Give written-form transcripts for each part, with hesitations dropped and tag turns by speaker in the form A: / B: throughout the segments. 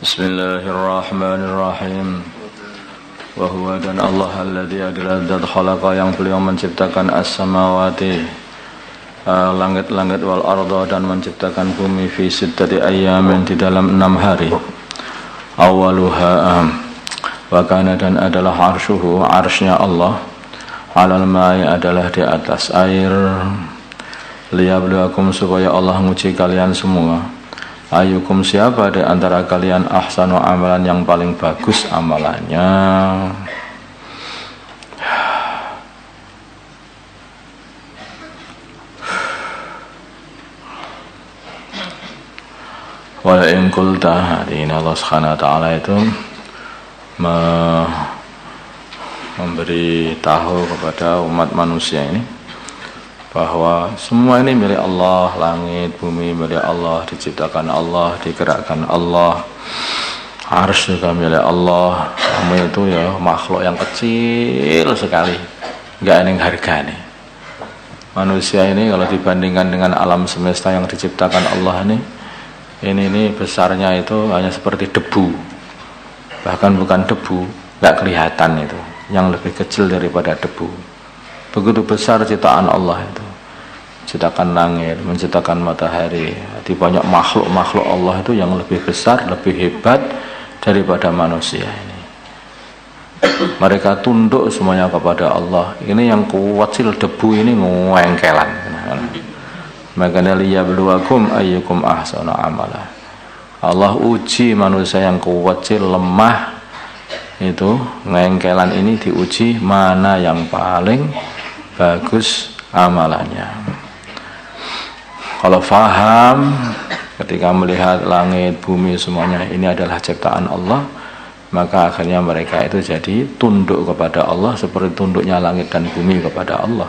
A: Bismillahirrahmanirrahim. Wa huwa dan Allah alladzi adalah zat khalaqa yang beliau menciptakan as-samawati langit-langit wal arda dan menciptakan bumi fi sittati ayyamin di dalam 6 hari. Awaluha wa kana dan adalah arshuhu arsy-nya Allah alal ma'i adalah di atas air liyabluwakum supaya Allah nguji kalian semua. Ayyukum siapa di antara kalian ahsanu amalan yang paling bagus amalannya. Wa in qulta, ini Allah Subhanahu wa taala itu memberi tahu kepada umat manusia ini bahwa semua ini milik Allah, langit, bumi milik Allah, diciptakan Allah, digerakkan Allah, arsy juga milik Allah. Kamu itu ya makhluk yang kecil sekali, nggak ada yang harganya. Manusia ini kalau dibandingkan dengan alam semesta yang diciptakan Allah ini besarnya itu hanya seperti debu, bahkan bukan debu, nggak kelihatan itu, yang lebih kecil daripada debu. Begitu besar ciptaan Allah itu, ciptakan langit, menciptakan matahari, di banyak makhluk-makhluk Allah itu yang lebih besar, lebih hebat daripada manusia ini. Mereka tunduk semuanya kepada Allah. Ini yang kecil debu ini ngengkelan. Makanya liyabluwakum ayyukum ahsanu amala. Allah uji manusia yang kecil lemah itu, ngengkelan ini diuji mana yang paling bagus amalannya. Kalau faham ketika melihat langit, bumi semuanya ini adalah ciptaan Allah, maka akhirnya mereka itu jadi tunduk kepada Allah seperti tunduknya langit dan bumi kepada Allah.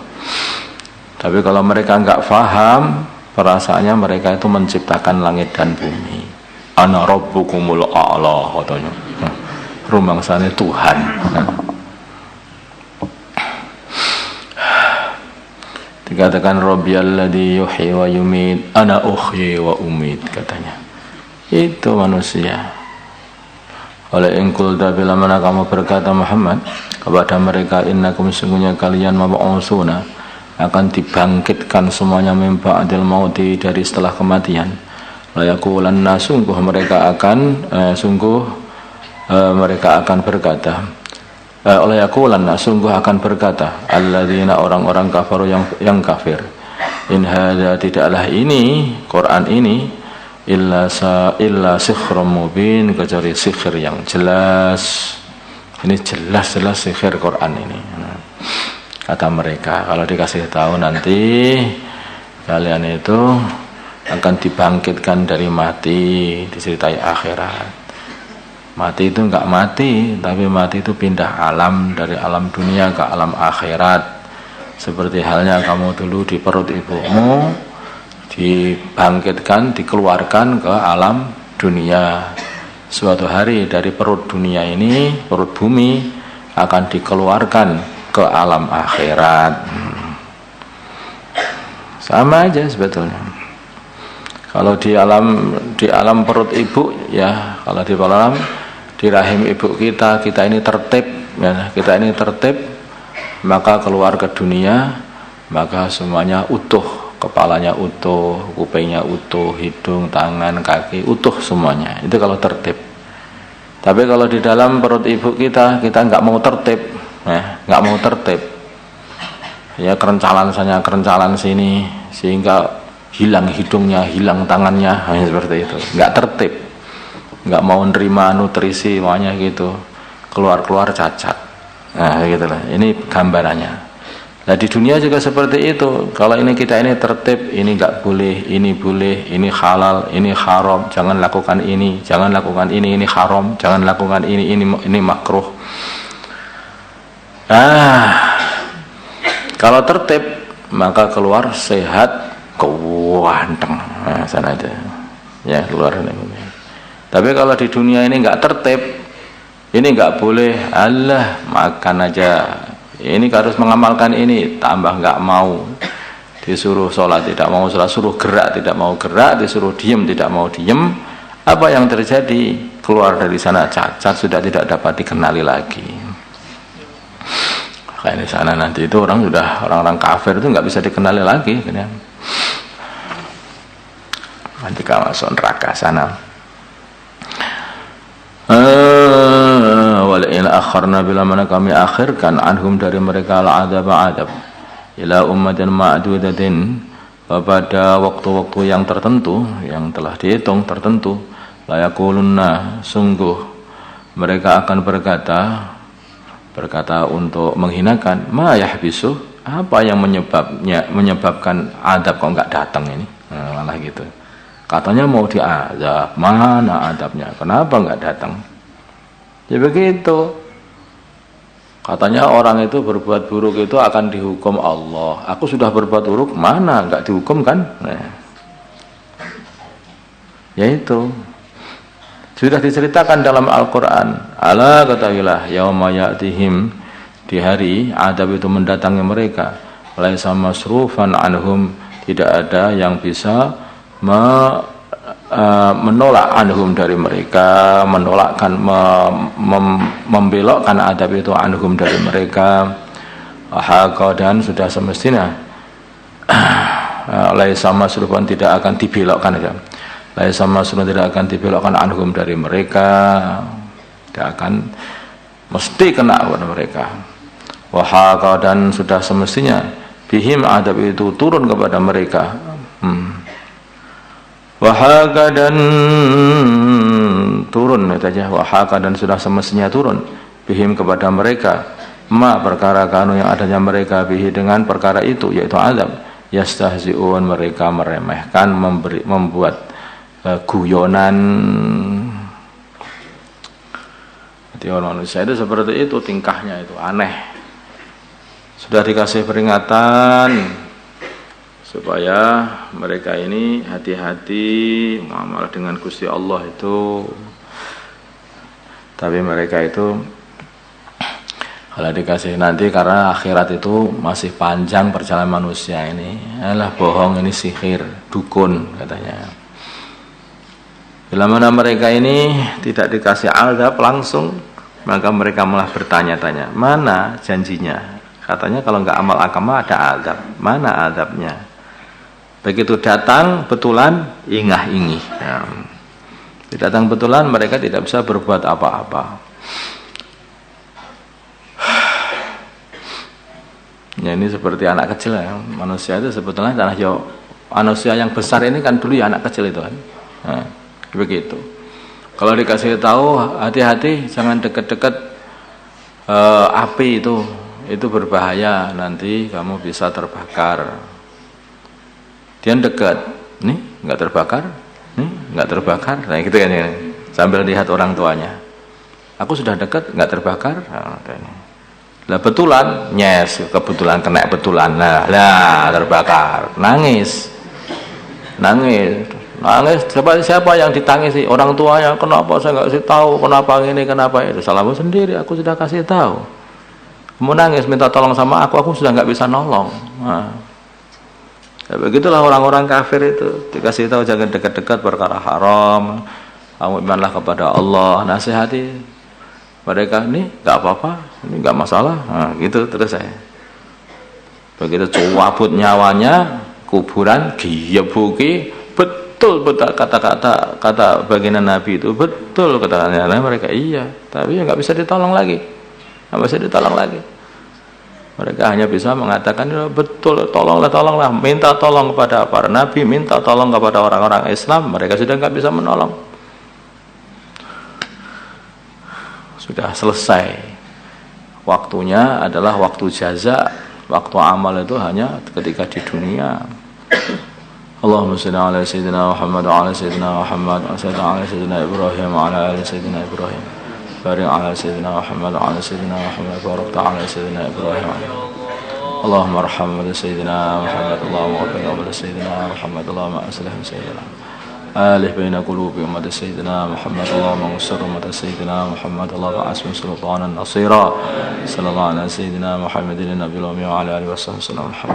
A: Tapi kalau mereka enggak faham, perasaannya mereka itu menciptakan langit dan bumi. Ana rabbukumul a'la katanya. Rumangsane Tuhan. Dikatakan Rabbiyalladzi yuhyi wa yumit, ana uhyi wa umit katanya. Itu manusia. Oleh engkul bila mana kamu berkata Muhammad kepada mereka, innakum sungguhnya kalian mab'utsuna akan dibangkitkan semuanya min ba'dil mauti dari setelah kematian. La yaqulanna sungguh mereka akan berkata oleh yaqulanna sungguh akan berkata alladzina orang-orang kafaru yang kafir, in hadza tidaklah ini Quran ini illa sihrun mubin, kecuali sihir yang jelas. Ini jelas-jelas sihir Quran ini. Kata mereka, kalau dikasih tahu nanti kalian itu akan dibangkitkan dari mati, diceritai akhirat. Mati itu enggak mati, tapi mati itu pindah alam, dari alam dunia ke alam akhirat. Seperti halnya kamu dulu di perut ibumu, dibangkitkan, dikeluarkan ke alam dunia. Suatu hari dari perut dunia ini, perut bumi, akan dikeluarkan ke alam akhirat. Sama aja sebetulnya. Kalau di alam perut ibu, ya, kalau di rahim ibu kita ini tertib, ya, kita ini tertib, maka keluar ke dunia, maka semuanya utuh, kepalanya utuh, kupingnya utuh, hidung, tangan, kaki utuh semuanya. Itu kalau tertib. Tapi kalau di dalam perut ibu kita nggak mau tertib, nggak mau tertib, ya kerencalan sana, kerencalan sini, sehingga hilang hidungnya, hilang tangannya, seperti itu, nggak tertib. Nggak mau nerima nutrisi semuanya gitu, keluar cacat. Nah gitulah, ini gambarannya. Nah di dunia juga seperti itu. Kalau kita ini tertib, ini nggak boleh, ini boleh, ini halal, ini haram, jangan lakukan ini, jangan lakukan ini haram, jangan lakukan ini makruh. Kalau tertib maka keluar sehat, kewanteng. Nah sana aja, ya keluar ini. Tapi kalau di dunia ini nggak tertib, ini nggak boleh, Allah makan aja, ini harus mengamalkan ini, tambah nggak mau, disuruh sholat tidak mau sholat, suruh gerak tidak mau gerak, disuruh diem tidak mau diem. Apa yang terjadi? keluar dari sana cacat, sudah tidak dapat dikenali lagi. Kayak di sana nanti itu orang-orang kafir itu nggak bisa dikenali lagi, kan? Nanti kalau masuk neraka sana. Walain akharna, bila mana kami akhirkan anhum dari mereka al-adab ila ummatin ma'dudatin, pada waktu-waktu yang tertentu, yang telah dihitung tertentu, la yaqulunna, sungguh mereka akan berkata untuk menghinakan, ma yahbisu, apa yang menyebabkan adab kok enggak datang ini. Nah, malah gitu. Katanya mau diazab, mana adabnya? Kenapa enggak datang? Ya begitu. Katanya orang itu berbuat buruk itu akan dihukum Allah. Aku sudah berbuat buruk, mana enggak dihukum kan? Nah. Ya itu. Sudah diceritakan dalam Al-Quran. Ala katawilah yauma ya'tihim, di hari adab itu mendatangi mereka. Laisa masrufan anhum, tidak ada yang bisa menolak anhum dari mereka, menolakkan, membelokkan adab itu anhum dari mereka. Haqa, dan sudah semestinya laisa masrufan, tidak akan dibelokkan aja. Laisa masrufan, tidak akan dibelokkan anhum dari mereka, tidak akan, mesti kena kepada mereka. Haqa, dan sudah semestinya bihim, adab itu turun kepada mereka. Wahaka, dan turun saja. Wahaka, dan sudah semestinya turun bihim kepada mereka, ma perkara kanu yang adanya mereka bihi dengan perkara itu, yaitu azab. Yastahzi'un, mereka meremehkan, membuat guyonan. Jadi orang manusia itu seperti itu tingkahnya, itu aneh. Sudah dikasih peringatan supaya mereka ini hati-hati muamalah dengan Gusti Allah itu. Tapi mereka itu kalau dikasih nanti, karena akhirat itu masih panjang perjalanan manusia ini, alah bohong, ini sihir, dukun katanya. Bila mana mereka ini tidak dikasih azab langsung, maka mereka malah bertanya-tanya, mana janjinya? Katanya kalau nggak amal agama ada azab, mana azabnya? Begitu datang betulan, ingah-ingih. Ya. Datang betulan, mereka tidak bisa berbuat apa-apa. Ya, ini seperti anak kecil ya. Manusia itu sebetulnya manusia yang besar ini kan dulu ya anak kecil itu kan. Nah, begitu. Kalau dikasih tahu, hati-hati, jangan dekat-dekat api itu berbahaya, nanti kamu bisa terbakar. Dia dekat, nih nggak terbakar, nih nggak terbakar, nah gitu kan ya. Sambil lihat orang tuanya, aku sudah dekat nggak terbakar, lah betulan, kebetulan kena betulan, lah terbakar, nangis, siapa yang ditangisi? Orang tuanya, kenapa saya nggak kasih tahu, kenapa ini, kenapa itu? Salahmu sendiri, aku sudah kasih tahu. Kamu nangis minta tolong sama aku sudah nggak bisa nolong. Nah. Ya, begitulah orang-orang kafir itu, dikasih tahu jangan dekat-dekat perkara haram, kamu imanlah kepada Allah, nasihati mereka, ini nggak apa-apa, ini nggak masalah, nah, gitu terus saya. Begitu cabut nyawanya, kuburan diyebuki, betul kata baginda Nabi itu betul katanya mereka, iya, tapi ya nggak bisa ditolong lagi, nggak bisa ditolong lagi. Mereka hanya bisa mengatakan, betul, tolonglah, minta tolong kepada para nabi, minta tolong kepada orang-orang Islam. Mereka sudah nggak bisa menolong. Sudah selesai. Waktunya adalah waktu jaza. Waktu amal itu hanya ketika di dunia. Allahumma shalli ala sayyidina Muhammad wa ala sayyidina Muhammad wa ala sayyidina Ibrahim wa ala ali sayyidina Ibrahim. Barik ala sayyidina Muhammad wa ala sayyidina Muhammad barik ala sayyidina Ibrahim. Allahumma arham wa sayyidina Muhammad, Allahumma waffiq wa sayyidina Muhammad, Allahumma aslih sayyidina alih baina qulubi ummat sayyidina Muhammad, Allahumma ansur ummat sayyidina Muhammad, Allahumma asmi sultanan nasira. Sallallahu ala sayyidina Muhammadin nabiyil ummi wa ala alihi wa sahbihi.